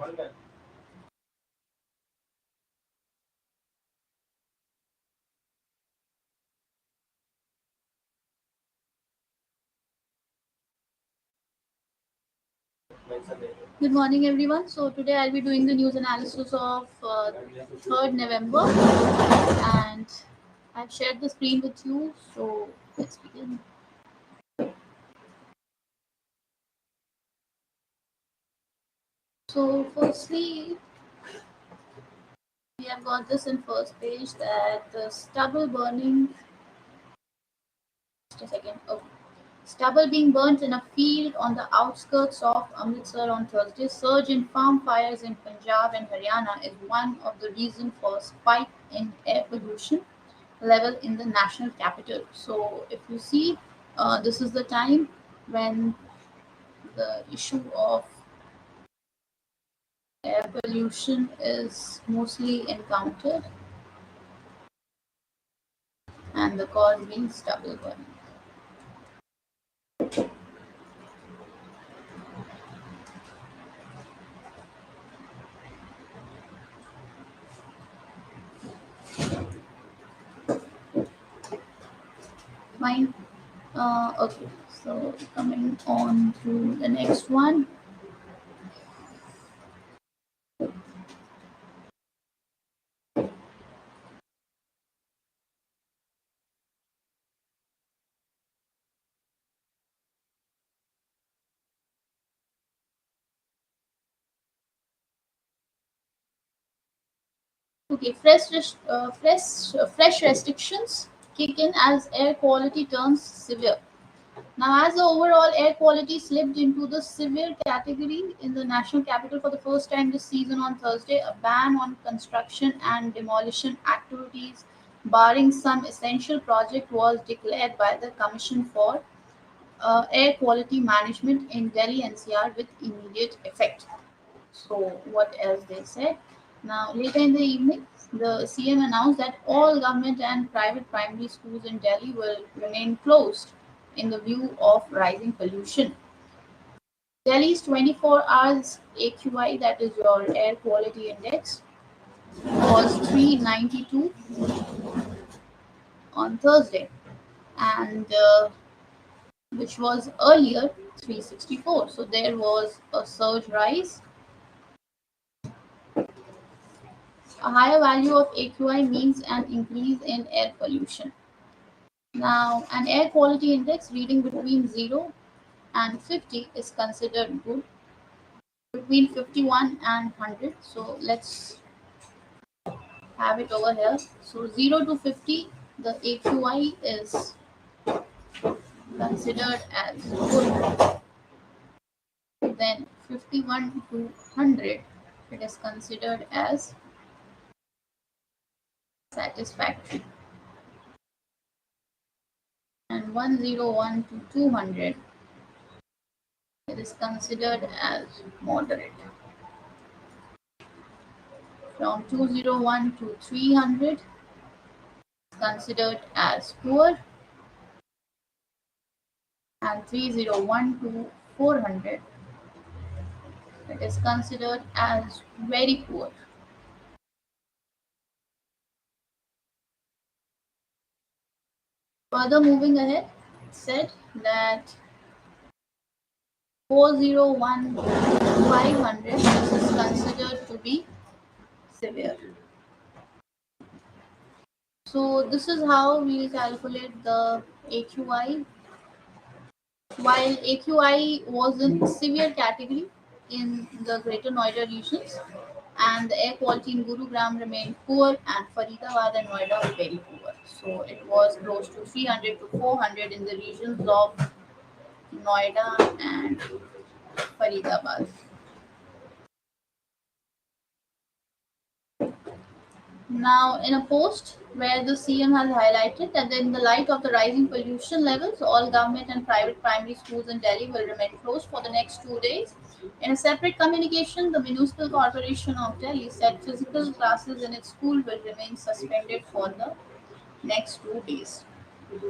Good morning, everyone. So today I'll be doing the news analysis of 3rd November, and I've shared the screen with you. So let's begin. So firstly, we have got this in first page that the stubble burning. Just a second. Oh. Stubble being burnt in a field on the outskirts of Amritsar on Thursday. Surge in farm fires in Punjab and Haryana is one of the reasons for spike in air pollution level in the national capital. So, if you see, this is the time when the issue of air pollution is mostly encountered, and the cause being stubble burning. Fine. Okay, so coming on to the next one. Okay, fresh restrictions kick in as air quality turns severe. Now, as the overall air quality slipped into the severe category in the national capital for the first time this season on Thursday, a ban on construction and demolition activities, barring some essential project, was declared by the Commission for Air Quality Management in Delhi NCR with immediate effect. So, what else they said? Now, later in the evening, the CM announced that all government and private primary schools in Delhi will remain closed in the view of rising pollution. Delhi's 24 hours AQI, that is your air quality index, was 392 on Thursday, and which was earlier 364. So there was a surge rise. A higher value of AQI means an increase in air pollution. Now, an air quality index reading between 0 and 50 is considered good, between 51 and 100. So, let's have it over here. So, 0 to 50, the AQI is considered as good. Then, 51 to 100, it is considered as satisfactory. And 101 to 200, it is considered as moderate. From 201 to 300 is considered as poor, and 301 to 400 it is considered as very poor. Further moving ahead, it said that 401 to 500 is considered to be severe. So this is how we calculate the AQI. While AQI was in severe category in the Greater Noida regions, and the air quality in Gurugram remained poor, and Faridabad and Noida were very poor. So it was close to 300 to 400 in the regions of Noida and Faridabad. Now, in a post where the CM has highlighted that in the light of the rising pollution levels, all government and private primary schools in Delhi will remain closed for the next 2 days. In a separate communication, the Municipal Corporation of Delhi said physical classes in its school will remain suspended for the next 2 days.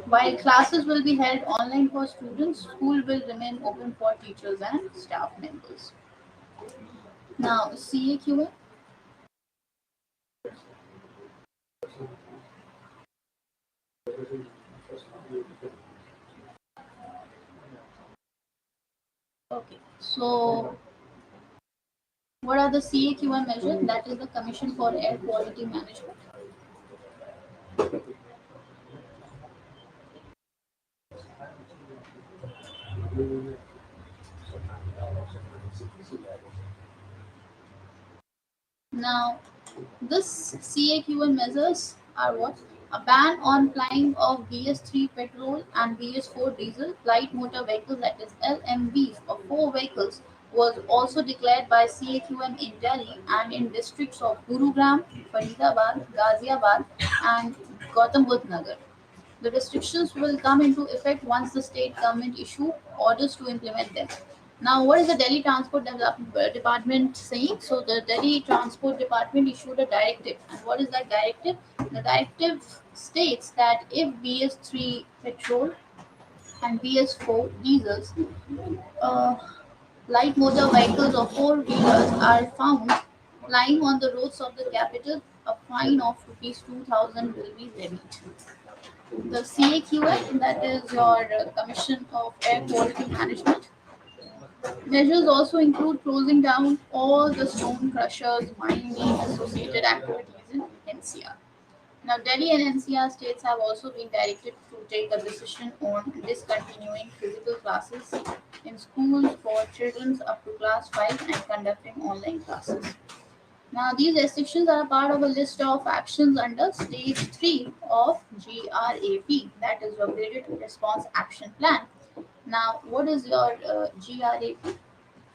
While classes will be held online for students, school will remain open for teachers and staff members. Now, CAQA. Okay. So, what are the CAQM measures? That is the Commission for Air Quality Management. Now, this CAQM measures are what? A ban on flying of BS3 petrol and BS4 diesel light motor vehicles, that is LMVs, of four vehicles was also declared by CAQM in Delhi and in districts of Gurugram, Faridabad, Ghaziabad, and Gautam Budh Nagar. The restrictions will come into effect once the state government issue orders to implement them. Now, what is the Delhi Transport Department saying? So, the Delhi Transport Department issued a directive. And what is that directive? The directive states that if BS3 petrol and BS4 diesels, uh, light motor vehicles or four wheelers are found lying on the roads of the capital, a fine of rupees 2,000 will be levied. The CAQM, that is your Commission of Air Quality Management. Measures also include closing down all the stone crushers, mining, associated activities in NCR. Now, Delhi and NCR states have also been directed to take a decision on discontinuing physical classes in schools for children up to class 5 and conducting online classes. Now, these restrictions are a part of a list of actions under Stage 3 of GRAP, that is your Graded Response Action Plan. Now, what is your GRAP?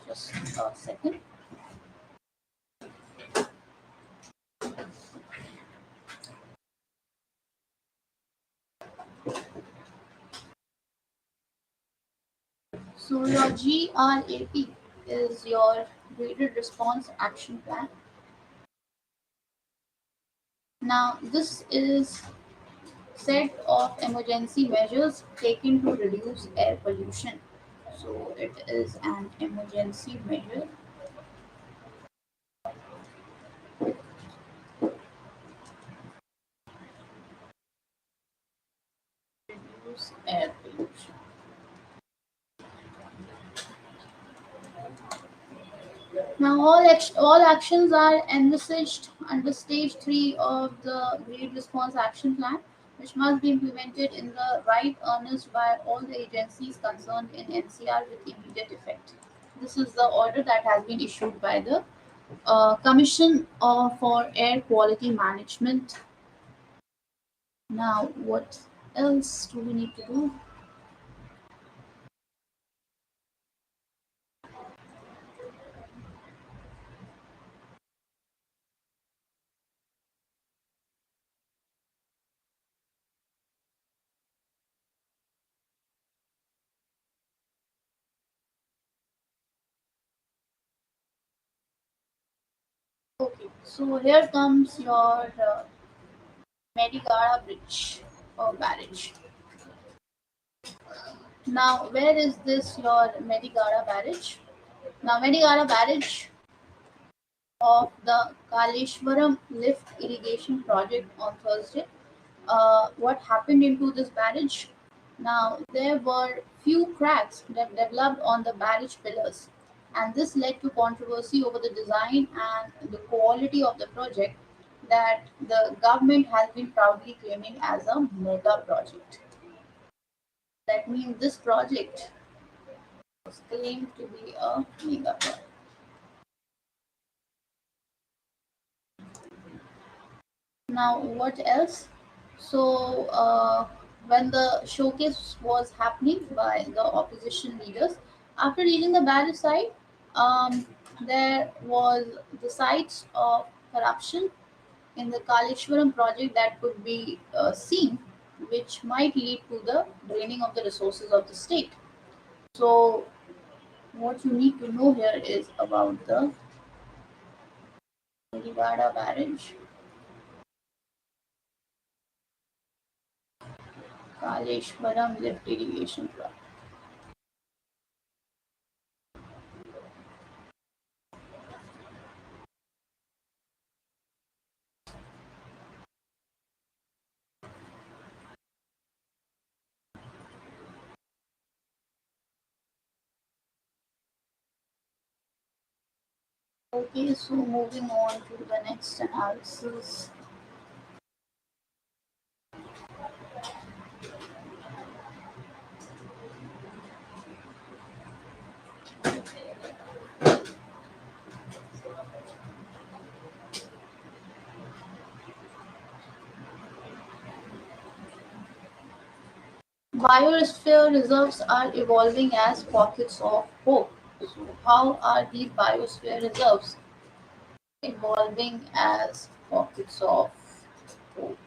Just a second. So, your GRAP is your Graded Response Action Plan. Now, this is set of emergency measures taken to reduce air pollution. So, it is an emergency measure to reduce air pollution. Now, all actions are envisaged under Stage 3 of the Great Response Action Plan, which must be implemented in the right earnest by all the agencies concerned in NCR with immediate effect. This is the order that has been issued by the Commission for Air Quality Management. Now, what else do we need to do? Okay, so here comes your Medigadda Bridge or barrage. Now, where is this your Medigadda barrage? Now, Medigadda barrage of the Kaleshwaram lift irrigation project on Thursday. What happened into this barrage? Now, there were few cracks that developed on the barrage pillars, and this led to controversy over the design and the quality of the project that the government has been proudly claiming as a mega project. That means this project was claimed to be a mega project. Now, what else? So, when the showcase was happening by the opposition leaders, after reading the bad side, um, there was the sites of corruption in the Kaleshwaram project that could be seen, which might lead to the draining of the resources of the state. So, what you need to know here is about the Medigadda barrage, Kaleshwaram lift irrigation project. Okay, so moving on to the next analysis. Biosphere reserves are evolving as pockets of hope. So, how are these biosphere reserves evolving as pockets of hope?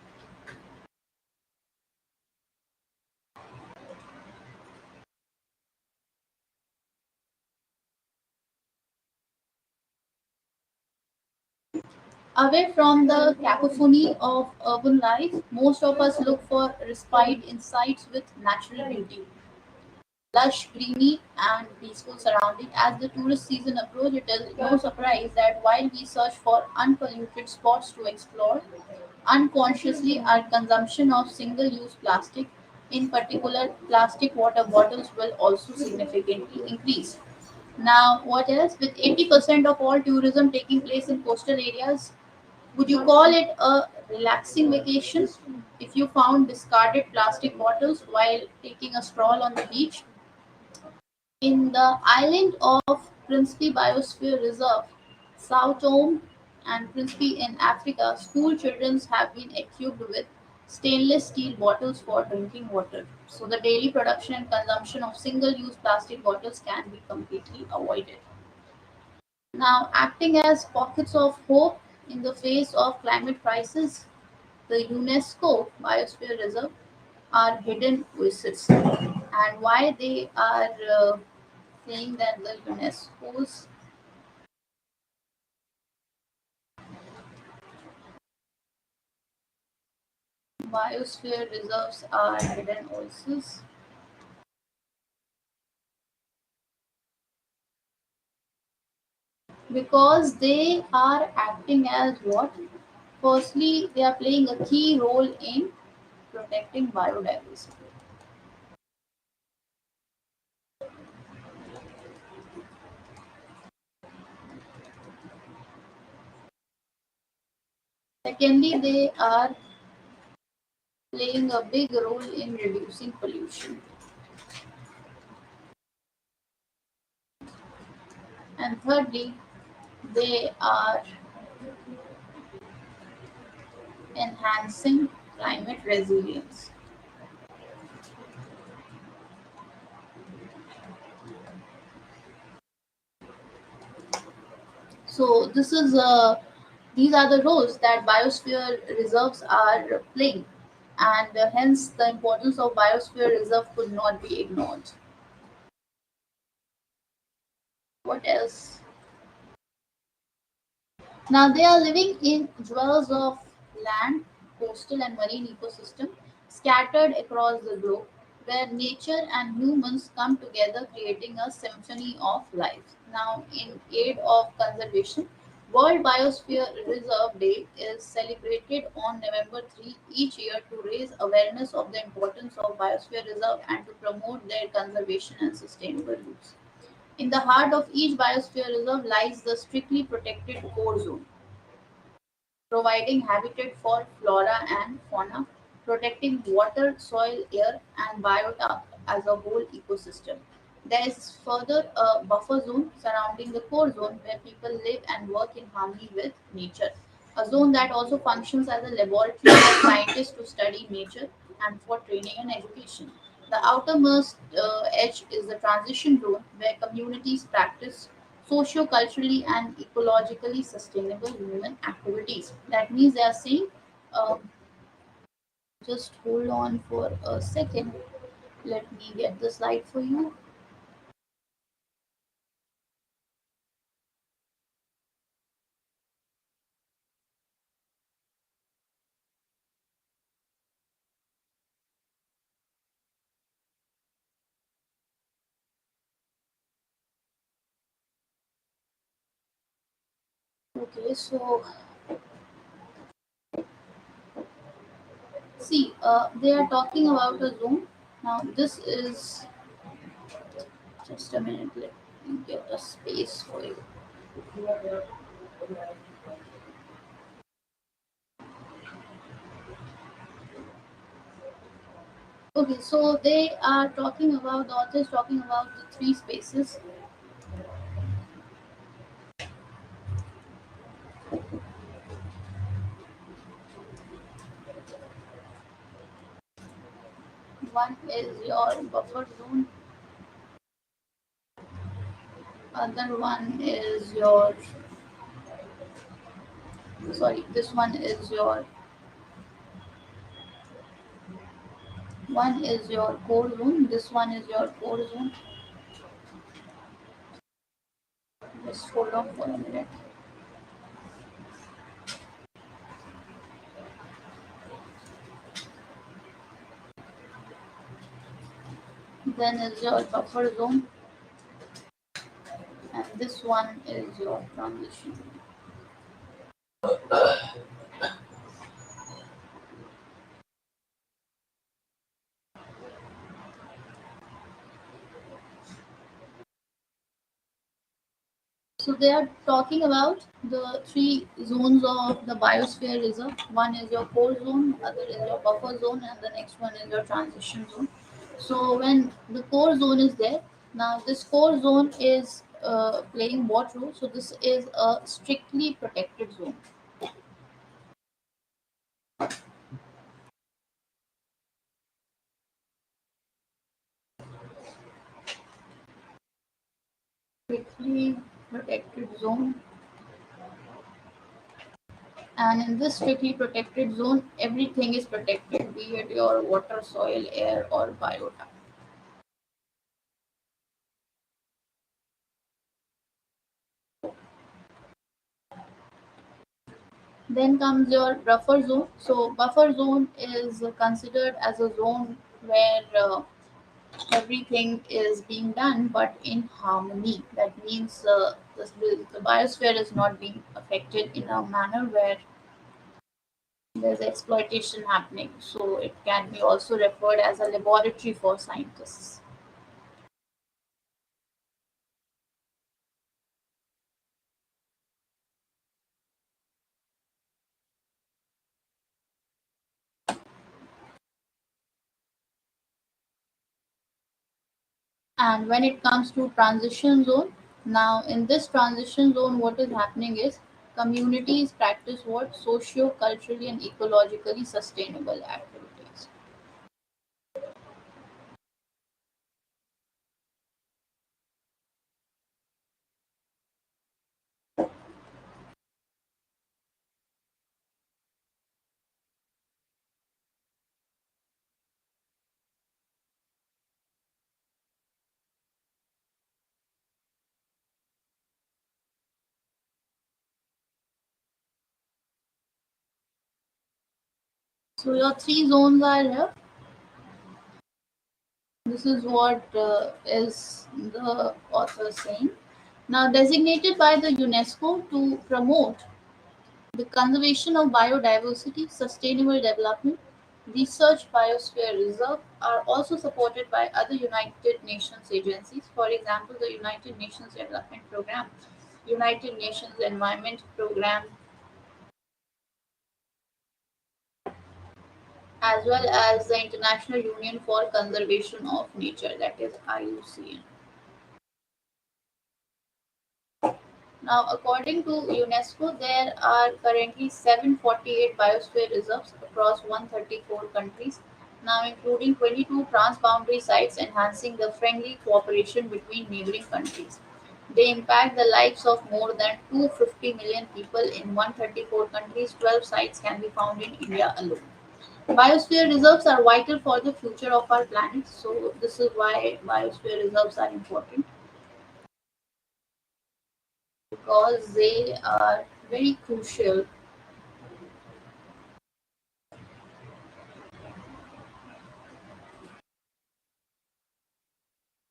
Away from the cacophony of urban life, most of us look for respite in sites with natural beauty, lush, greeny, and peaceful surroundings. As the tourist season approaches, it is no surprise that while we search for unpolluted spots to explore, unconsciously our consumption of single-use plastic, in particular plastic water bottles, will also significantly increase. Now, what else? With 80% of all tourism taking place in coastal areas, would you call it a relaxing vacation if you found discarded plastic bottles while taking a stroll on the beach? In the island of Principe Biosphere Reserve, Sao Tome and Principe in Africa, school children have been equipped with stainless steel bottles for drinking water. So the daily production and consumption of single-use plastic bottles can be completely avoided. Now, acting as pockets of hope in the face of climate crisis, the UNESCO Biosphere Reserve are hidden oases. And why they are saying that the UNESCO's biosphere reserves are hidden oases? Because they are acting as what? Firstly, they are playing a key role in protecting biodiversity. Secondly, they are playing a big role in reducing pollution. And thirdly, they are enhancing climate resilience. So these are the roles that biosphere reserves are playing, and hence the importance of biosphere reserve could not be ignored. What else? Now they are living in jewels of land, coastal and marine ecosystem scattered across the globe, where nature and humans come together creating a symphony of life. Now, in aid of conservation, World Biosphere Reserve Day is celebrated on November 3 each year to raise awareness of the importance of biosphere reserve and to promote their conservation and sustainable use. In the heart of each biosphere reserve lies the strictly protected core zone, providing habitat for flora and fauna, protecting water, soil, air, and biota as a whole ecosystem. There is further a buffer zone surrounding the core zone where people live and work in harmony with nature. A zone that also functions as a laboratory for scientists to study nature and for training and education. The outermost edge is the transition zone where communities practice socio-culturally and ecologically sustainable human activities. That means they are saying, um, just hold on for a second. Let me get the slide for you. Okay, so see, they are talking about a zone. Now, this is just a minute. Let me get a space for you. Okay, so they are talking about the author is talking about the three spaces. One is your buffer zone, other one is your sorry, this one is your core zone, this one is your core zone. Just hold on for a minute. Then is your buffer zone, and this one is your transition. So they are talking about the three zones of the biosphere reserve. One is your core zone, other is your buffer zone, and the next one is your transition zone. So when the core zone is there, now this core zone is playing what role? So this is a strictly protected zone. Strictly protected zone. And in this strictly protected zone, everything is protected, be it your water, soil, air, or biota. Then comes your buffer zone. So buffer zone is considered as a zone where everything is being done, but in harmony. That means the biosphere is not being affected in a manner where there's exploitation happening. So it can be also referred as a laboratory for scientists. And when it comes to transition zone, now in this transition zone, what is happening is communities practice what socio-culturally and ecologically sustainable activities. So your three zones are here. This is what is the author saying. Now designated by the UNESCO to promote the conservation of biodiversity, sustainable development, research biosphere reserve are also supported by other United Nations agencies. For example, the United Nations Development Programme, United Nations Environment Programme, as well as the International Union for Conservation of Nature, that is IUCN. Now, according to UNESCO, there are currently 748 biosphere reserves across 134 countries, now including 22 transboundary sites, enhancing the friendly cooperation between neighboring countries. They impact the lives of more than 250 million people in 134 countries. 12 sites can be found in India alone. Biosphere reserves are vital for the future of our planet, so this is why biosphere reserves are important because they are very crucial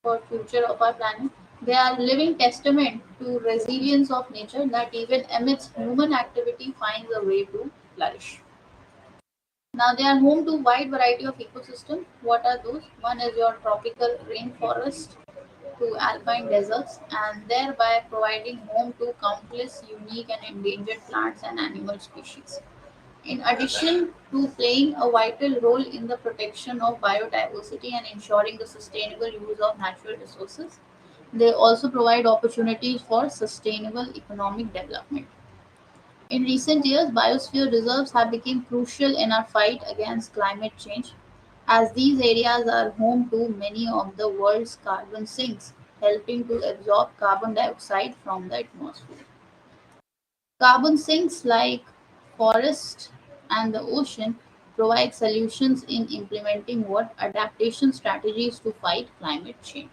for future of our planet. They are living testament to resilience of nature that even amidst human activity finds a way to flourish. Now they are home to wide variety of ecosystems. What are those? One is your tropical rainforest. to alpine deserts and thereby providing home to countless unique and endangered plants and animal species. In addition to playing a vital role in the protection of biodiversity and ensuring the sustainable use of natural resources, they also provide opportunities for sustainable economic development. In recent years, biosphere reserves have become crucial in our fight against climate change, as these areas are home to many of the world's carbon sinks, helping to absorb carbon dioxide from the atmosphere. Carbon sinks like forest and the ocean provide solutions in implementing what adaptation strategies to fight climate change.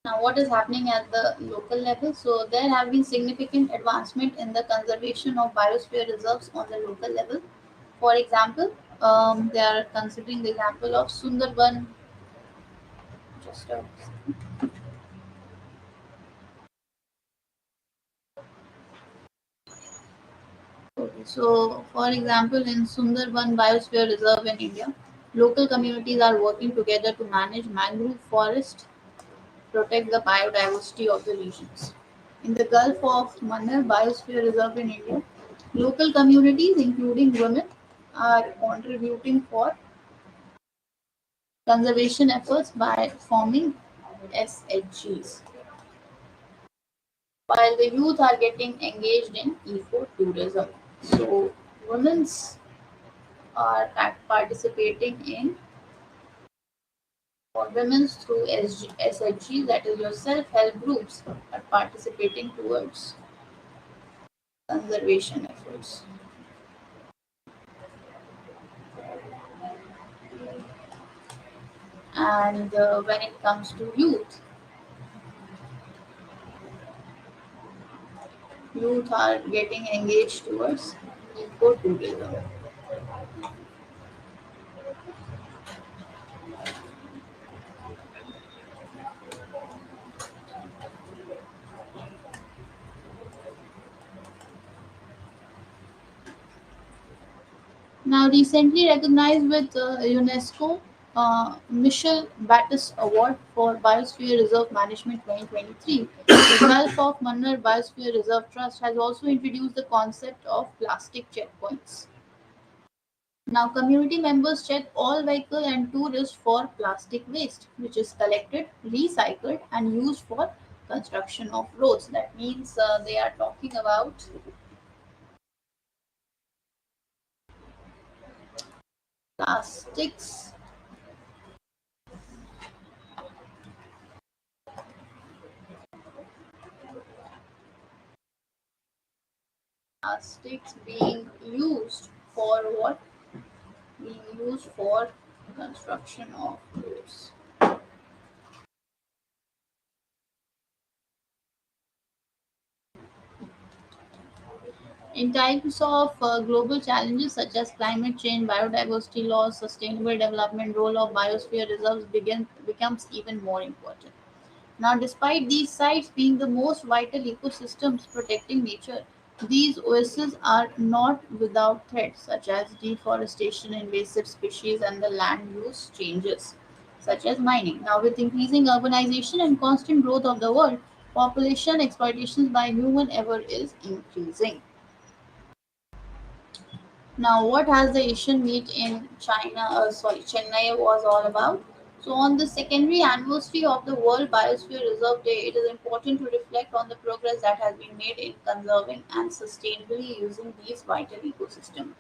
Now, what is happening at the local level? So, there have been significant advancement in the conservation of biosphere reserves on the local level. For example, they are considering the example of Sundarban. Just a Okay, so for example, in Sundarban Biosphere Reserve in India, local communities are working together to manage mangrove forest, protect the biodiversity of the regions. In the Gulf of Mannar Biosphere Reserve in India, local communities, including women, are contributing for conservation efforts by forming SHGs, while the youth are getting engaged in ecotourism. So, women's are participating in for women through SHG, that is your self-help groups, are participating towards conservation efforts. And when it comes to youth, youth are getting engaged towards ecotourism. Now, recently recognized with UNESCO Michel Battis Award for Biosphere Reserve Management 2023, the Gulf of Mannar Biosphere Reserve Trust has also introduced the concept of plastic checkpoints. Now, community members check all vehicle and tourists for plastic waste, which is collected, recycled, and used for construction of roads. That means they are talking about plastics, plastics being used for what? Being used for construction of roads. In times of global challenges such as climate change, biodiversity loss, sustainable development, role of biosphere reserves becomes even more important. Now, despite these sites being the most vital ecosystems protecting nature, these oases are not without threats such as deforestation, invasive species, and the land use changes, such as mining. Now, with increasing urbanization and constant growth of the world, population exploitation by human ever is increasing. Now, what has the Asian meet in Chennai was all about? So, on the secondary anniversary of the World Biosphere Reserve Day, it is important to reflect on the progress that has been made in conserving and sustainably using these vital ecosystems.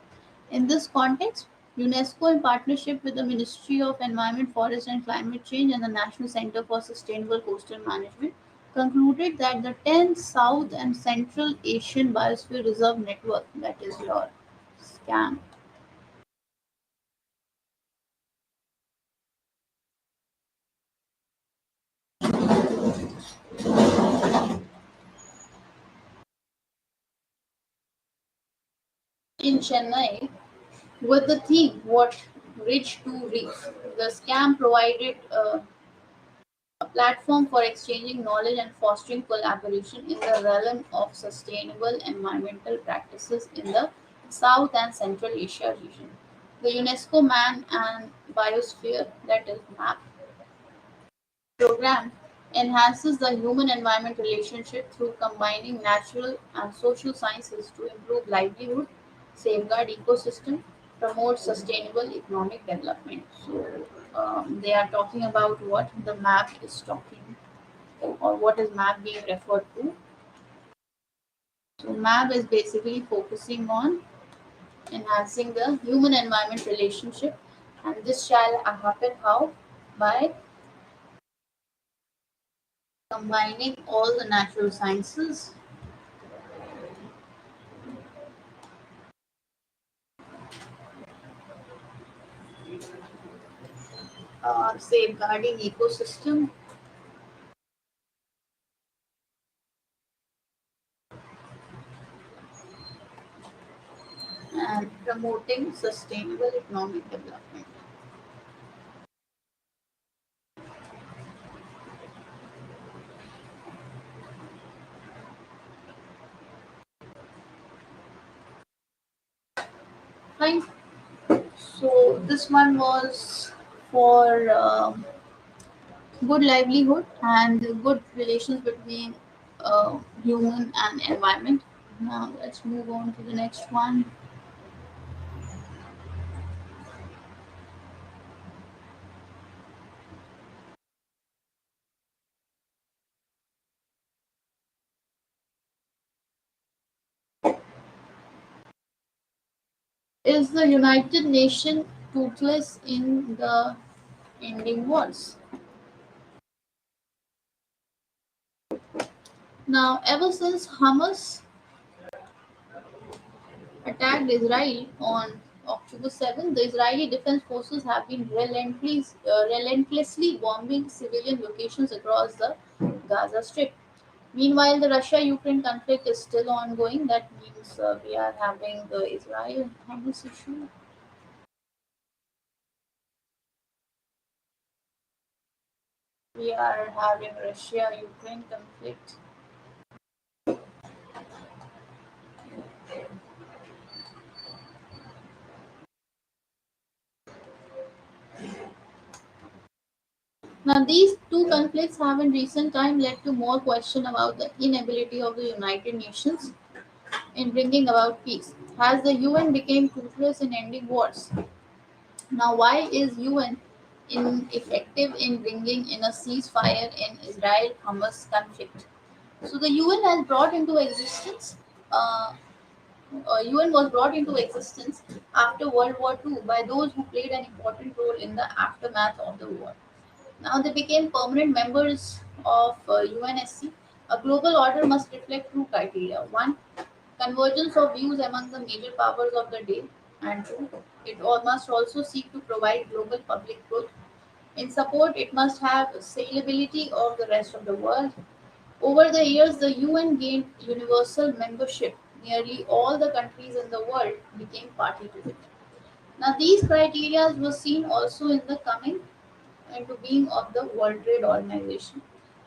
In this context, UNESCO, in partnership with the Ministry of Environment, Forest and Climate Change and the National Center for Sustainable Coastal Management, concluded that the 10 South and Central Asian Biosphere Reserve Network, that is your SCAM, in Chennai, with the theme "What Ridge to Reef." The SCAM provided a platform for exchanging knowledge and fostering collaboration in the realm of sustainable environmental practices in the South and Central Asia region. The UNESCO Man and Biosphere, that is MAP, program enhances the human environment relationship through combining natural and social sciences to improve livelihood, safeguard ecosystem, promote sustainable economic development. So they are talking about what the map is talking, or what is map being referred to. So map is basically focusing on enhancing the human environment relationship, and this shall happen how? By combining all the natural sciences, safeguarding ecosystem, and promoting sustainable economic development. Fine. So this one was for good livelihood and good relations between human and environment. Now let's move on to the next one. Is the United Nations toothless in the ending wars? Now, ever since Hamas attacked Israel on October 7th, the Israeli Defense Forces have been relentlessly bombing civilian locations across the Gaza Strip. Meanwhile, the Russia Ukraine conflict is still ongoing. That means we are having the Israel Hamas issue. We are having Russia Ukraine conflict. Now, these two conflicts have in recent time led to more question about the inability of the United Nations in bringing about peace. Has the UN become toothless in ending wars? Now, why is UN ineffective in bringing in a ceasefire in Israel-Hamas conflict? So, the UN has brought into existence. UN was brought into existence after World War II by those who played an important role in the aftermath of the war. Now they became permanent members of UNSC. A global order must reflect two criteria. One, convergence of views among the major powers of the day, and two, must also seek to provide global public good. In support, it must have saleability of the rest of the world. Over the years, the UN gained universal membership. Nearly all the countries in the world became party to it. Now, these criteria were seen also in the coming into being of the World Trade Organization.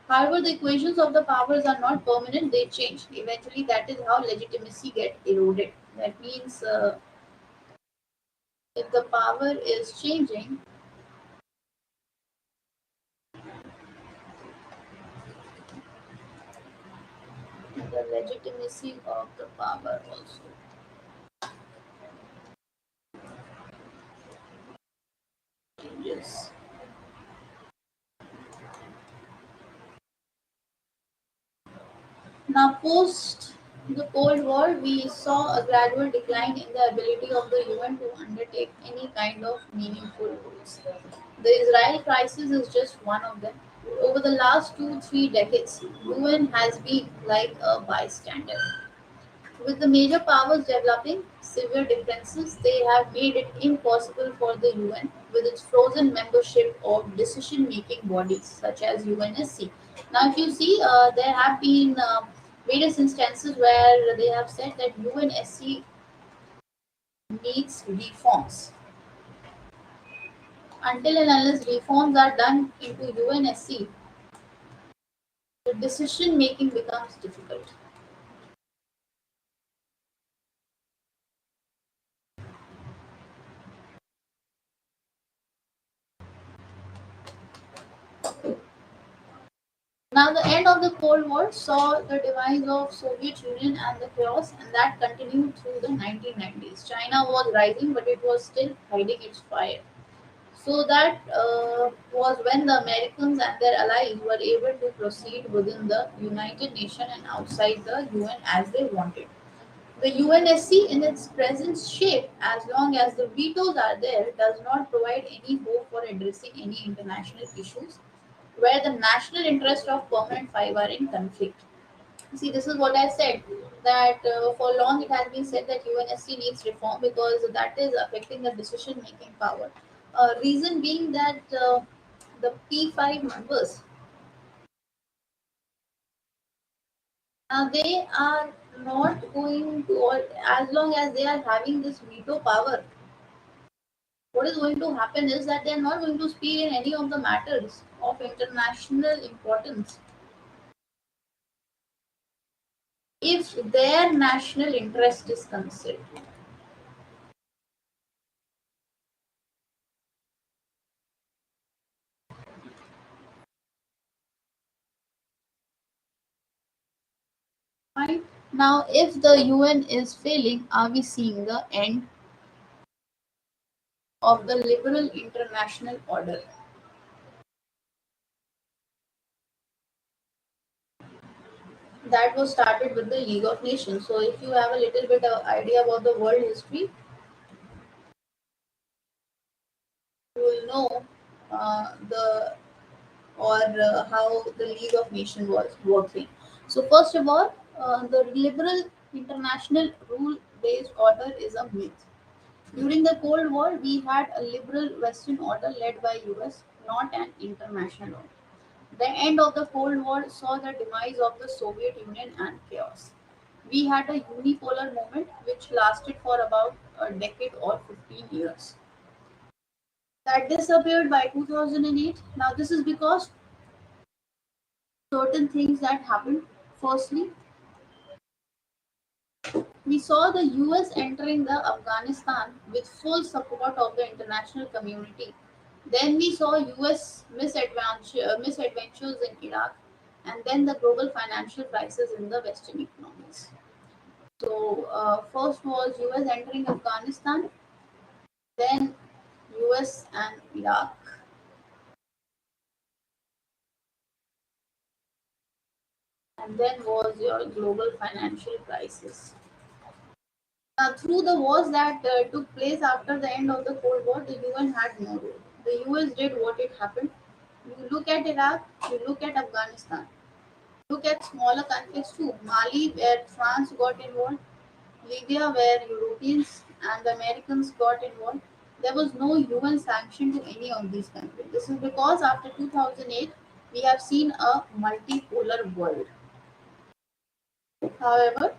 However, the equations of the powers are not permanent, they change. Eventually, that is how legitimacy get eroded. That means if the power is changing, the legitimacy of the power also changes. Now, post the Cold War, we saw a gradual decline in the ability of the UN to undertake any kind of meaningful goals. The Israel crisis is just one of them. Over the last 2 3 decades, UN has been like a bystander. With the major powers developing severe differences, they have made it impossible for the UN, with its frozen membership of decision making bodies such as UNSC. Now, if you see, there have been various instances where they have said that UNSC needs reforms. Until and unless reforms are done into UNSC, the decision making becomes difficult. Now, the end of the Cold War saw the demise of Soviet Union and the chaos, and that continued through the 1990s. China was rising, but it was still hiding its fire. So that was when the Americans and their allies were able to proceed within the United Nations and outside the UN as they wanted. The UNSC, in its present shape, as long as the vetoes are there, does not provide any hope for addressing any international issues where the national interests of permanent five are in conflict. See, this is what I said, that for long it has been said that UNSC needs reform because that is affecting the decision making power. Reason being that the P5 members, they are not going to, or as long as they are having this veto power, what is going to happen is that they are not going to speak in any of the matters of international importance if their national interest is considered. Right? Now, if the UN is failing, are we seeing the end of the liberal international order? That was started with the League of Nations. So, if you have a little bit of idea about the world history, you will know the or how the League of Nations was working. So, first of all, the liberal international rule-based order is a myth. During the Cold War, we had a liberal Western order led by US, not an international order. The end of the Cold War saw the demise of the Soviet Union and chaos. We had a unipolar moment which lasted for about a decade or 15 years. That disappeared by 2008. Now, this is because certain things that happened. Firstly, we saw the US entering the Afghanistan with full support of the international community. Then we saw US misadventures in Iraq, and then the global financial crisis in the Western economies. So, first was US entering Afghanistan, then US and Iraq, and then was your global financial crisis. Through the wars that took place after the end of the Cold War, the UN had no role. The US did what it happened. You look at Iraq, you look at Afghanistan, look at smaller countries too. Mali, where France got involved, Libya, where Europeans and the Americans got involved. There was no UN sanction to any of these countries. This is because after 2008, we have seen a multipolar world. However,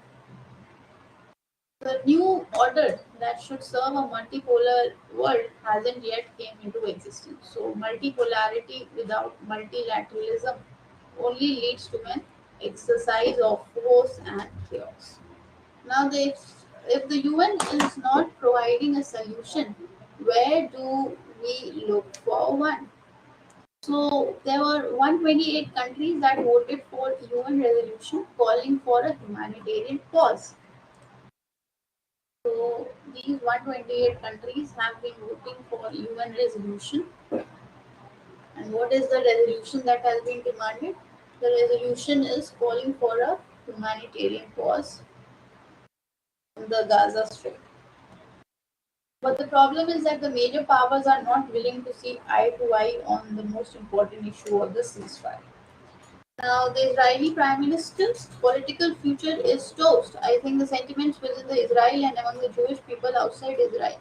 the new order that should serve a multipolar world hasn't yet came into existence. So multipolarity without multilateralism only leads to an exercise of force and chaos. Now, if the UN is not providing a solution, where do we look for one? So there were 128 countries that voted for UN resolution calling for a humanitarian pause. So these 128 countries have been voting for UN resolution. And what is the resolution that has been demanded? The resolution is calling for a humanitarian pause in the Gaza Strip. But the problem is that the major powers are not willing to see eye to eye on the most important issue of the ceasefire. Now, the Israeli Prime Minister's political future is toast. I think the sentiments within the Israel and among the Jewish people outside Israel,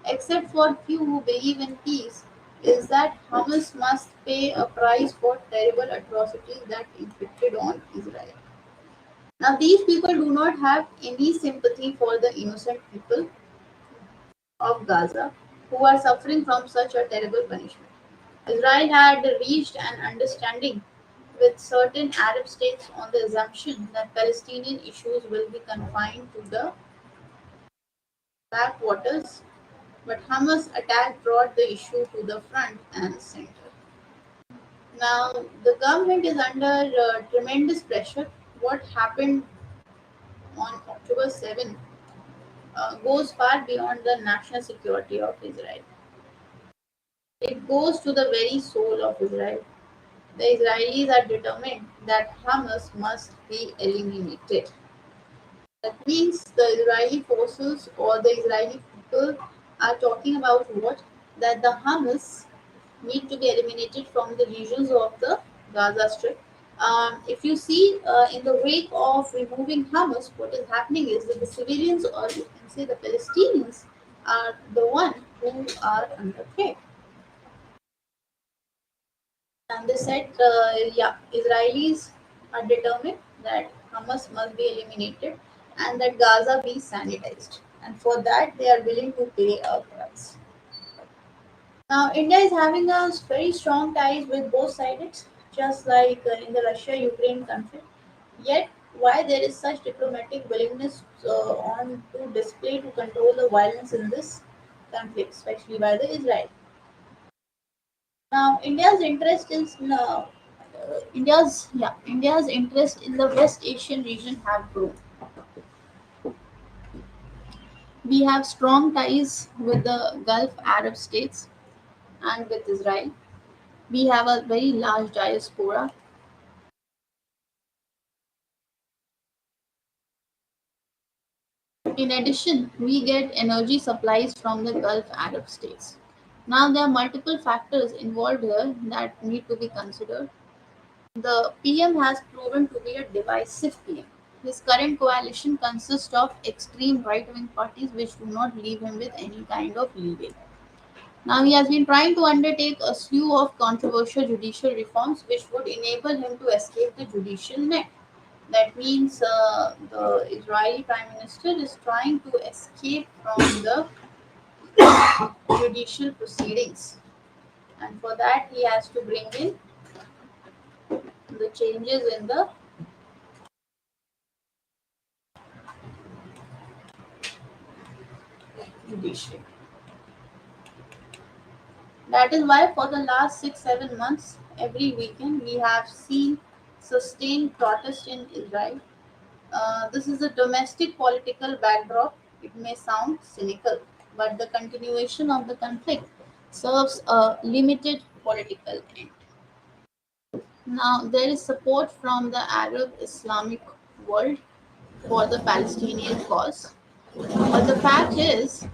except for few who believe in peace, is that Hamas must pay a price for terrible atrocities that inflicted on Israel. Now, these people do not have any sympathy for the innocent people of Gaza who are suffering from such a terrible punishment. Israel had reached an understanding with certain Arab states on the assumption that Palestinian issues will be confined to the backwaters, but Hamas attack brought the issue to the front and center. Now, the government is under tremendous pressure. What happened on October 7 goes far beyond the national security of Israel. It goes to the very soul of Israel. The Israelis are determined that Hamas must be eliminated. That means the Israeli forces or the Israeli people are talking about what? That the Hamas need to be eliminated from the regions of the Gaza Strip. If you see in the wake of removing Hamas, what is happening is that the civilians, or you can say the Palestinians, are the one who are under threat. And they said, yeah, Israelis are determined that Hamas must be eliminated and that Gaza be sanitized. And for that, they are willing to pay a price. Now, India is having a very strong ties with both sides, just like in the Russia-Ukraine conflict. Yet, why there is such diplomatic willingness on to display to control the violence in this conflict, especially by the Israel? Now, India's interest in the West Asian region have grown. We have strong ties with the Gulf Arab states and with Israel. We have a very large diaspora. In addition, we get energy supplies from the Gulf Arab states. Now, there are multiple factors involved here that need to be considered. The PM has proven to be a divisive PM. His current coalition consists of extreme right wing parties which do not leave him with any kind of leeway. Now, he has been trying to undertake a slew of controversial judicial reforms which would enable him to escape the judicial net. That means the Israeli Prime Minister is trying to escape from the judicial proceedings, and for that, he has to bring in the changes in the judiciary. That is why, for the last 6 7 months, every weekend we have seen sustained protest in Israel. This is a domestic political backdrop. It may sound cynical, but the continuation of the conflict serves a limited political end. Now, there is support from the Arab Islamic world for the Palestinian cause. But the fact is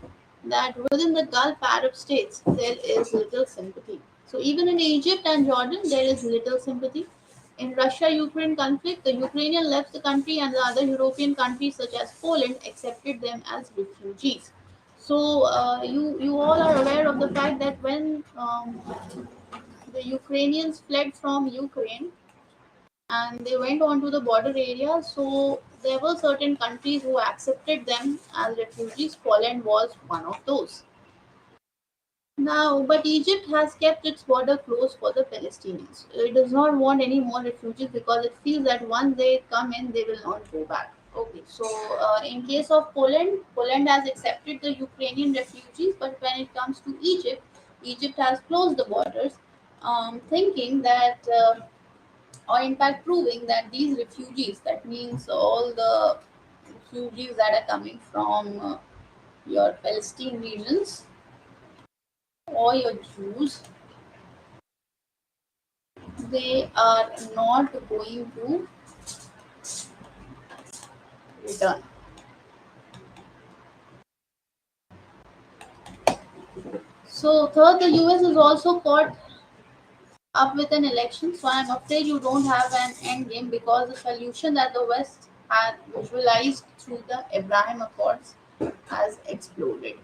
that within the Gulf Arab states, there is little sympathy. So even in Egypt and Jordan, there is little sympathy. In Russia-Ukraine conflict, the Ukrainian left the country, and the other European countries, such as Poland, accepted them as refugees. So you all are aware of the fact that when the Ukrainians fled from Ukraine, and they went on to the border area. So there were certain countries who accepted them as refugees. Poland was one of those. Now, but Egypt has kept its border closed for the Palestinians. It does not want any more refugees because it feels that once they come in, they will not go back. Okay, so in case of Poland, Poland has accepted the Ukrainian refugees, but when it comes to Egypt, Egypt has closed the borders, thinking that or in fact proving that these refugees, that means all the refugees that are coming from your Palestine regions or your Jews, they are not going to return. So third, the US is also caught up with an election, so I'm afraid you don't have an end game because the solution that the West had visualized through the Abraham Accords has exploded.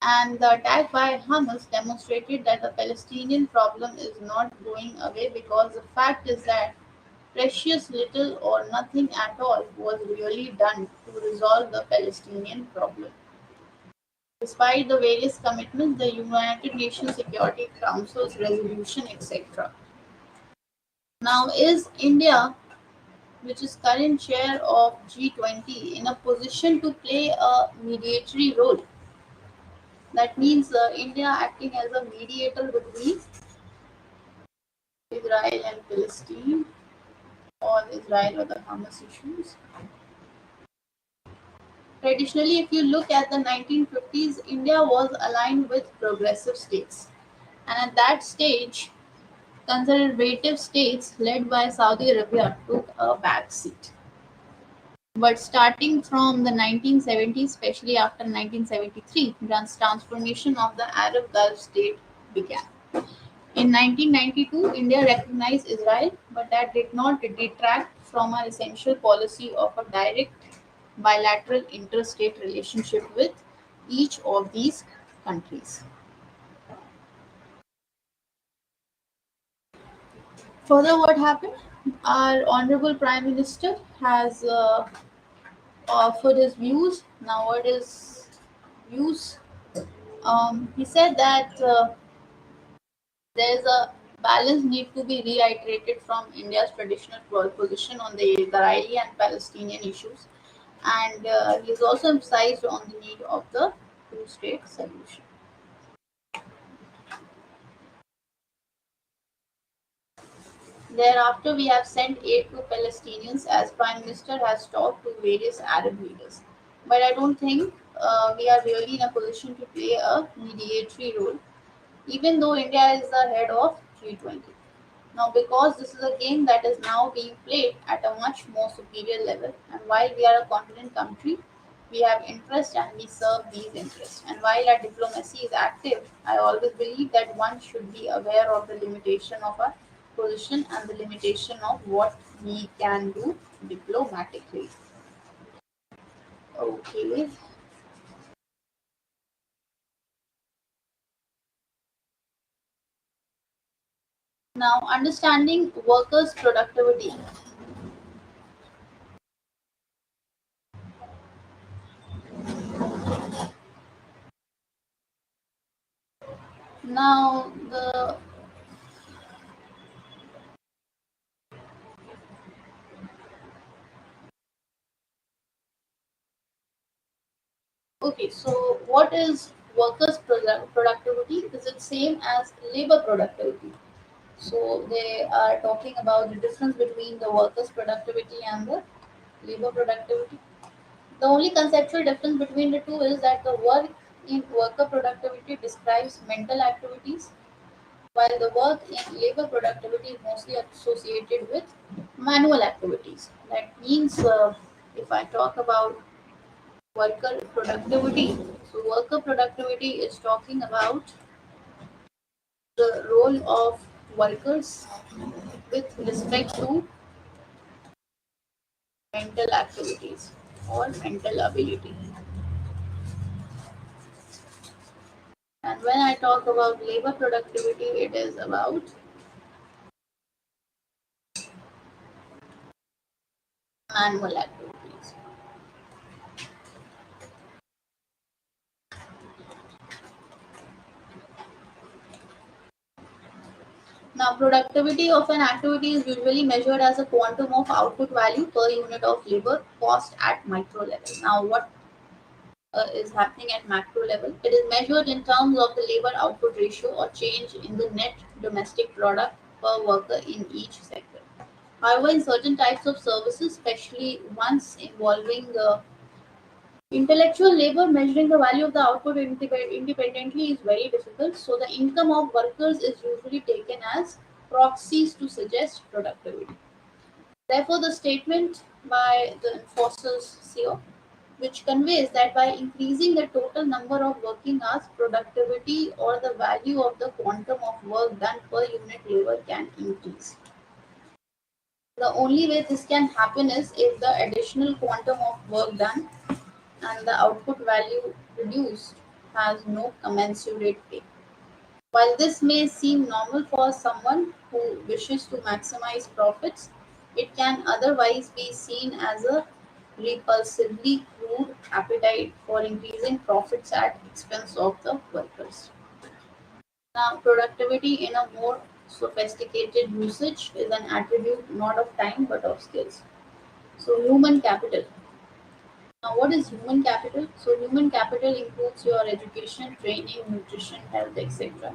And the attack by Hamas demonstrated that the Palestinian problem is not going away because the fact is that precious little or nothing at all was really done to resolve the Palestinian problem. Despite the various commitments, the United Nations Security Council's resolution, etc. Now, is India, which is current chair of G20, in a position to play a mediatory role? That means India acting as a mediator between Israel and Palestine, or Israel or the Hamas issues. Traditionally, if you look at the 1950s, India was aligned with progressive states. And at that stage, conservative states led by Saudi Arabia took a back seat. But starting from the 1970s, especially after 1973, the transformation of the Arab Gulf state began. In 1992, India recognized Israel, but that did not detract from our essential policy of a direct bilateral interstate relationship with each of these countries. Further, what happened? Our Honorable Prime Minister has offered his views. Now, what is views? He said that there is a balance need to be reiterated from India's traditional position on the Israeli and Palestinian issues, and he's also emphasized on the need of the two-state solution. Thereafter, we have sent aid to Palestinians as Prime Minister has talked to various Arab leaders. But I don't think we are really in a position to play a mediatory role, even though India is the head of G20. Now, because this is a game that is now being played at a much more superior level, and while we are a continent country, we have interests and we serve these interests. And while our diplomacy is active, I always believe that one should be aware of the limitation of our position and the limitation of what we can do diplomatically. Okay. Now, understanding workers' productivity. Now, the Okay, so what is workers' productivity? Is it same as labor productivity? So they are talking about the difference between the workers' productivity and the labor productivity. The only conceptual difference between the two is that the work in worker productivity describes mental activities, while the work in labor productivity is mostly associated with manual activities. That means, if I talk about worker productivity, so worker productivity is talking about the role of workers with respect to mental activities or mental ability. And when I talk about labor productivity, it is about manual activities. Now, productivity of an activity is usually measured as a quantum of output value per unit of labor cost at micro level. Now, what is happening at macro level? It is measured in terms of the labor output ratio or change in the net domestic product per worker in each sector. However, in certain types of services, especially ones involving intellectual labor, measuring the value of the output independently is very difficult. So, the income of workers is usually taken as proxies to suggest productivity. Therefore, the statement by the enforcers CEO, which conveys that by increasing the total number of working hours, productivity or the value of the quantum of work done per unit labor can increase. The only way this can happen is if the additional quantum of work done and the output value produced has no commensurate pay. While this may seem normal for someone who wishes to maximize profits, it can otherwise be seen as a repulsively crude appetite for increasing profits at expense of the workers. Now, productivity in a more sophisticated usage is an attribute not of time but of skills. So, human capital. Now, what is human capital? So, human capital includes your education, training, nutrition, health, etc.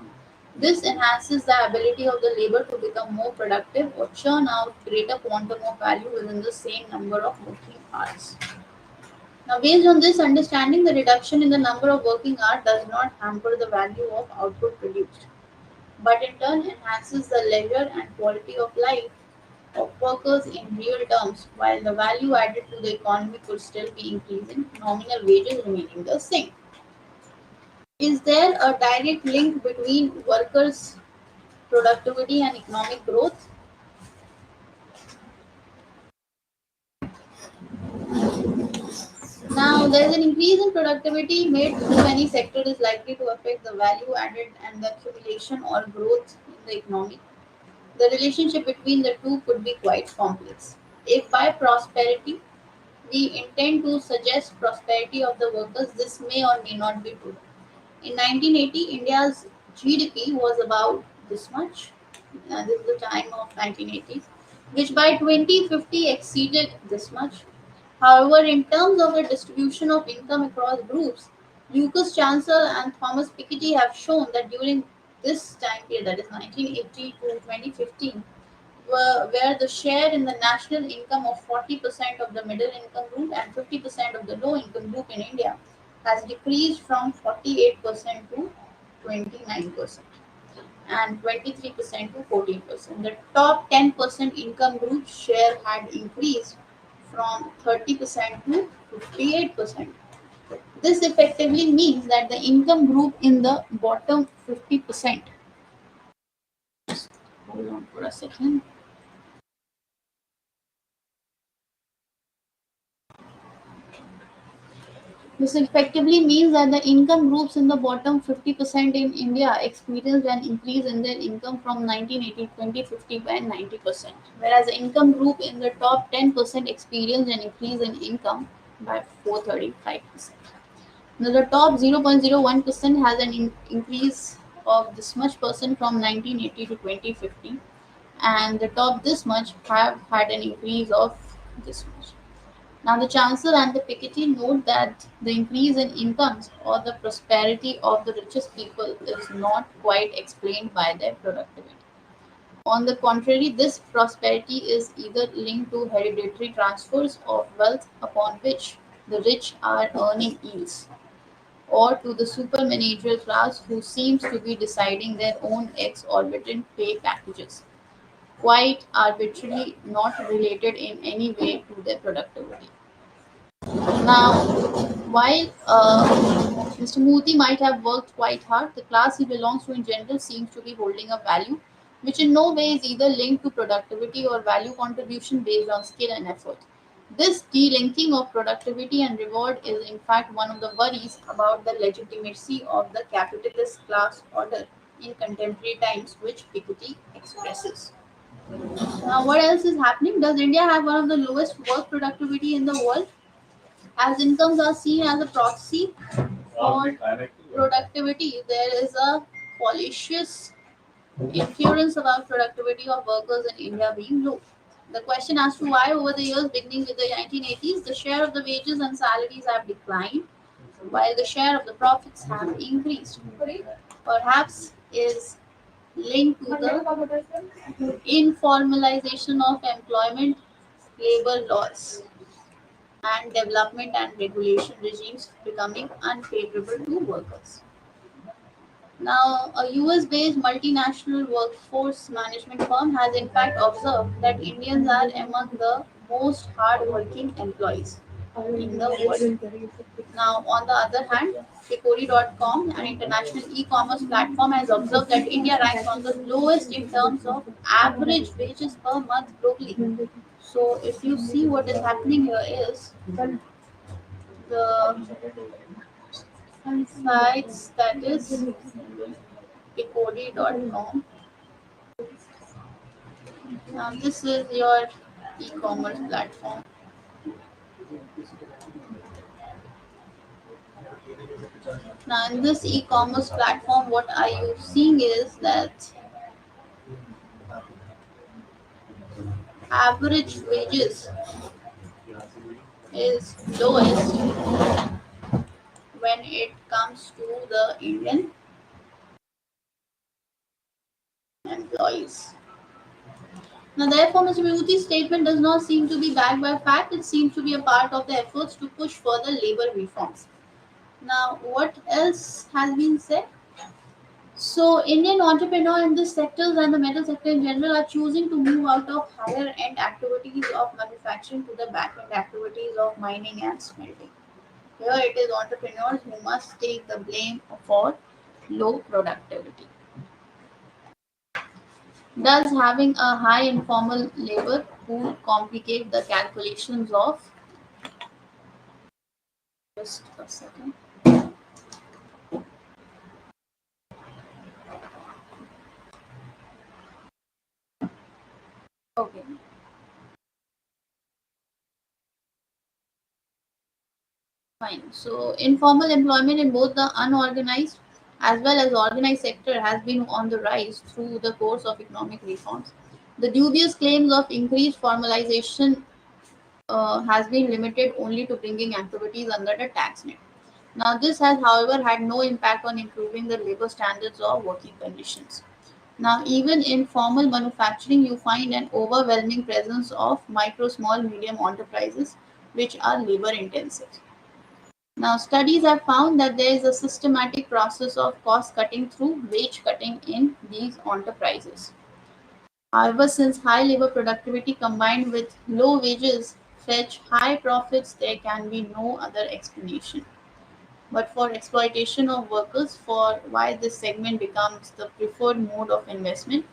This enhances the ability of the labor to become more productive or churn out greater quantum of value within the same number of working hours. Now, based on this understanding, the reduction in the number of working hours does not hamper the value of output produced, but in turn enhances the leisure and quality of life of workers in real terms, while the value added to the economy could still be increasing, nominal wages remaining the same. Is there a direct link between workers' productivity and economic growth? Now, there's an increase in productivity made through any sector is likely to affect the value added and the accumulation or growth in the economy. The relationship between the two could be quite complex. If by prosperity we intend to suggest prosperity of the workers, this may or may not be true. In 1980, India's GDP was about this much. This is the time of 1980s, which by 2050 exceeded this much. However, in terms of the distribution of income across groups, Lucas Chancellor and Thomas Piketty have shown that during this time period, that is 1980 to 2015, where the share in the national income of 40% of the middle income group and 50% of the low income group in India has decreased from 48% to 29% and 23% to 14%. The top 10% income group share had increased from 30% to 58%. This effectively means that the income group in the bottom 50%. Hold on for a second. This effectively means that the income groups in the bottom 50% in India experienced an increase in their income from 1980 to 2050 by 90%, whereas the income group in the top 10% experienced an increase in income by 435%. Now, the top 0.01% has an increase of this much percent from 1980 to 2050, and the top this much have had an increase of this much. Now, the Chancellor and the Piketty note that the increase in incomes or the prosperity of the richest people is not quite explained by their productivity. On the contrary, this prosperity is either linked to hereditary transfers of wealth upon which the rich are earning yields, or to the supermanagerial class who seems to be deciding their own exorbitant pay packages, quite arbitrarily not related in any way to their productivity. Now, while Mr. Murthy might have worked quite hard, the class he belongs to in general seems to be holding a value which in no way is either linked to productivity or value contribution based on skill and effort. This delinking of productivity and reward is in fact one of the worries about the legitimacy of the capitalist class order in contemporary times, which Piketty expresses. Now, what else is happening? Does India have one of the lowest work productivity in the world? As incomes are seen as a proxy for productivity, there is a fallacious inference about productivity of workers in India being low. The question as to why over the years beginning with the 1980s, the share of the wages and salaries have declined while the share of the profits have increased. Perhaps is linked to the informalization of employment labor laws and development and regulation regimes becoming unfavorable to workers. Now, a US based multinational workforce management firm has in fact observed that Indians are among the most hardworking employees in the world. Now, on the other hand, Picori.com, an international e-commerce platform, has observed that India ranks on the lowest in terms of average wages per month globally. So, if you see what is happening here is the sites that is Picori.com. This is your e-commerce platform. Now, in this e-commerce platform, what are you seeing is that average wages is lowest when it comes to the Indian employees. Now, therefore, Mr. Vibhuti's statement does not seem to be backed by fact. It seems to be a part of the efforts to push further labor reforms. Now, what else has been said? So, Indian entrepreneurs in this sectors and the metal sector in general are choosing to move out of higher end activities of manufacturing to the back end activities of mining and smelting. Here it is entrepreneurs who must take the blame for low productivity. Does having a high informal labor pool complicate the calculations of, just a second. Okay, fine. So informal employment in both the unorganized as well as organized sector has been on the rise through the course of economic reforms. The dubious claims of increased formalization has been limited only to bringing activities under the tax net. Now, this has, however, had no impact on improving the labor standards or working conditions. Now, even in formal manufacturing, you find an overwhelming presence of micro, small, medium enterprises which are labor intensive. Now, studies have found that there is a systematic process of cost cutting through wage cutting in these enterprises. However, since high labor productivity combined with low wages fetch high profits, there can be no other explanation but for exploitation of workers for why this segment becomes the preferred mode of investment.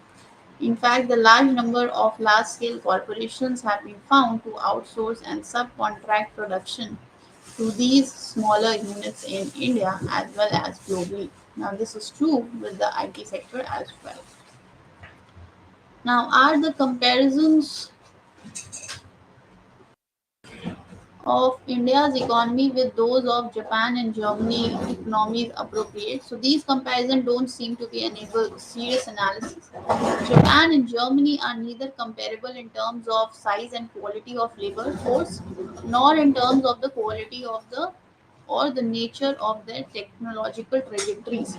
In fact, the large number of large scale corporations have been found to outsource and subcontract production to these smaller units in India as well as globally. Now, this is true with the IT sector as well. Now, are the comparisons of India's economy with those of Japan and Germany economies appropriate? So these comparisons don't seem to be enable serious analysis. Japan and Germany are neither comparable in terms of size and quality of labor force, nor in terms of the quality of the or the nature of their technological trajectories.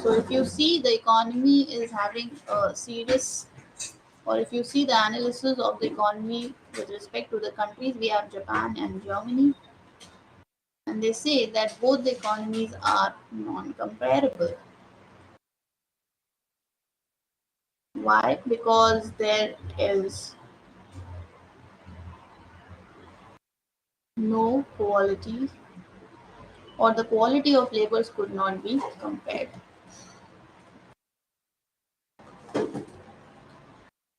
So if you see the economy is having a serious, or if you see the analysis of the economy with respect to the countries, we have Japan and Germany, and they say that both the economies are non-comparable. Why? Because there is no quality, or the quality of labors could not be compared.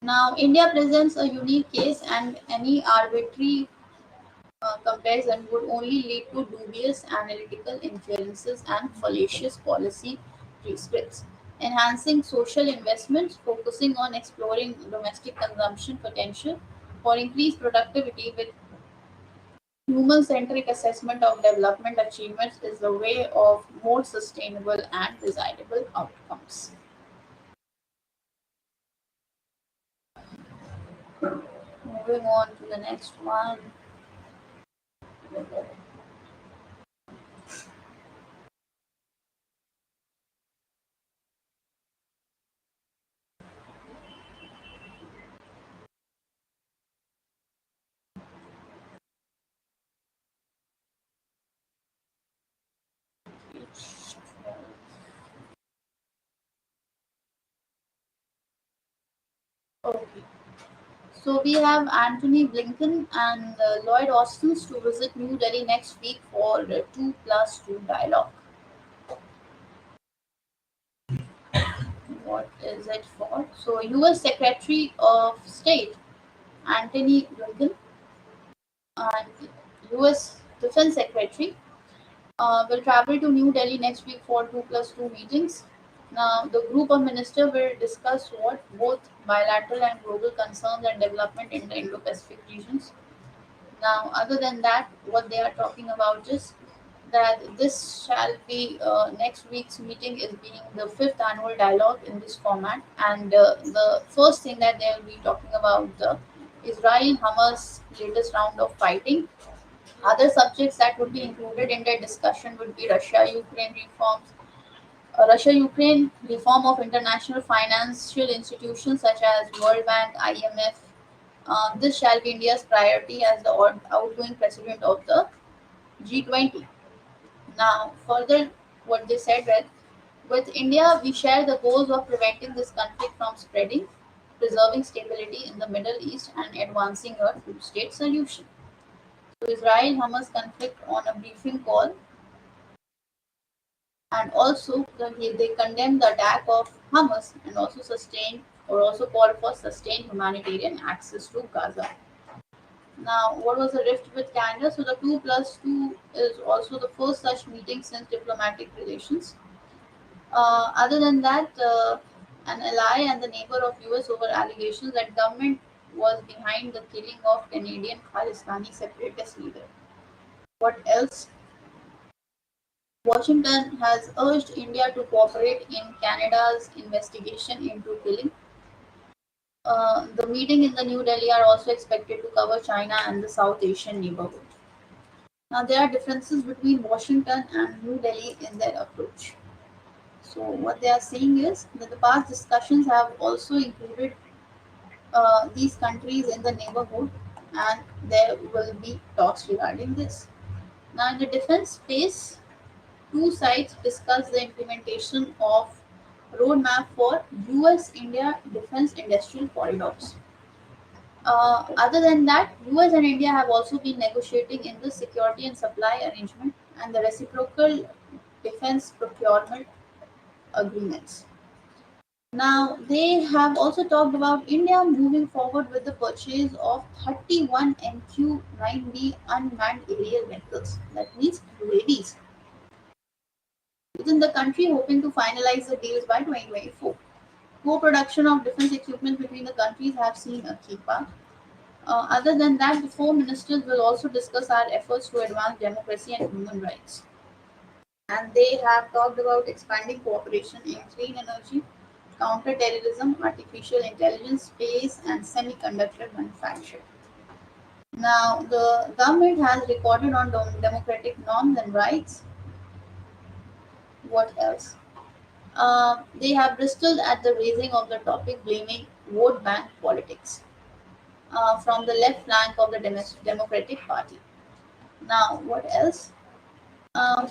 Now, India presents a unique case, and any arbitrary comparison would only lead to dubious analytical inferences and fallacious policy prescripts. Enhancing social investments, focusing on exploring domestic consumption potential for increased productivity with human centric assessment of development achievements is the way of more sustainable and desirable outcomes. Moving on to the next one. Okay. So we have Anthony Blinken and Lloyd Austin to visit New Delhi next week for the 2+2 dialogue. What is it for? So U.S. Secretary of State Anthony Blinken and U.S. Defense Secretary will travel to New Delhi next week for 2+2 meetings. Now, the group of ministers will discuss what both bilateral and global concerns and development in the Indo-Pacific regions. Now, other than that, what they are talking about is that this shall be next week's meeting is being the fifth annual dialogue in this format, and the first thing that they will be talking about the Israel Hamas latest round of fighting. Other subjects that would be included in their discussion would be Russia Ukraine reforms, Russia-Ukraine reform of international financial institutions such as World Bank, IMF. This shall be India's priority as the outgoing president of the G20. Now, further, what they said that with India, we share the goals of preventing this conflict from spreading, preserving stability in the Middle East, and advancing a two-state solution. So, Israel-Hamas conflict on a briefing call, and also they condemned the attack of Hamas and also sustained or also called for sustained humanitarian access to Gaza. Now, what was the rift with Canada? So, the 2+2 is also the first such meeting since diplomatic relations. Other than that, an ally and the neighbor of US over allegations that government was behind the killing of Canadian Khalistani separatist leader. What else? Washington has urged India to cooperate in Canada's investigation into killing. The meeting in the New Delhi are also expected to cover China and the South Asian neighborhood. Now, there are differences between Washington and New Delhi in their approach. So, what they are saying is that the past discussions have also included these countries in the neighborhood, and there will be talks regarding this. Now, in the defense space, two sides discuss the implementation of roadmap for US-India defense industrial corridors. Other than that, US and India have also been negotiating in the security and supply arrangement and the reciprocal defense procurement agreements. Now, they have also talked about India moving forward with the purchase of 31 MQ-9B unmanned aerial vehicles, that means UAVs, within the country, hoping to finalize the deals by 2024. Co-production of defense equipment between the countries have seen a key part. Other than that, the four ministers will also discuss our efforts to advance democracy and human rights. And they have talked about expanding cooperation in clean energy, counter-terrorism, artificial intelligence, space, and semiconductor manufacture. Now, the government has recorded on democratic norms and rights. What else? They have bristled at the raising of the topic, blaming vote bank politics from the left flank of the Democratic Party. Now, what else? Um,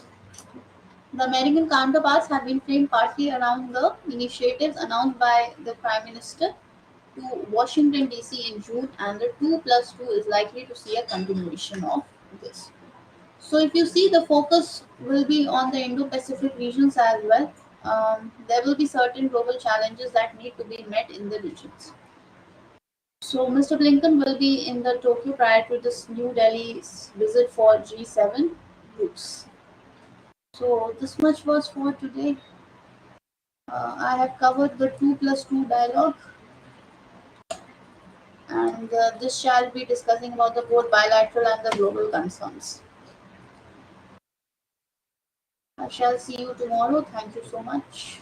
the American counterparts have been framed partly around the initiatives announced by the Prime Minister to Washington DC in June, and the 2+2 is likely to see a continuation of this. So, if you see, the focus will be on the Indo Pacific regions as well. There will be certain global challenges that need to be met in the regions. So, Mr. Blinken will be in the Tokyo prior to this New Delhi's visit for G7 groups. So, this much was for today. I have covered the 2+2 dialogue, and this shall be discussing about the both bilateral and the global concerns. I shall see you tomorrow. Thank you so much.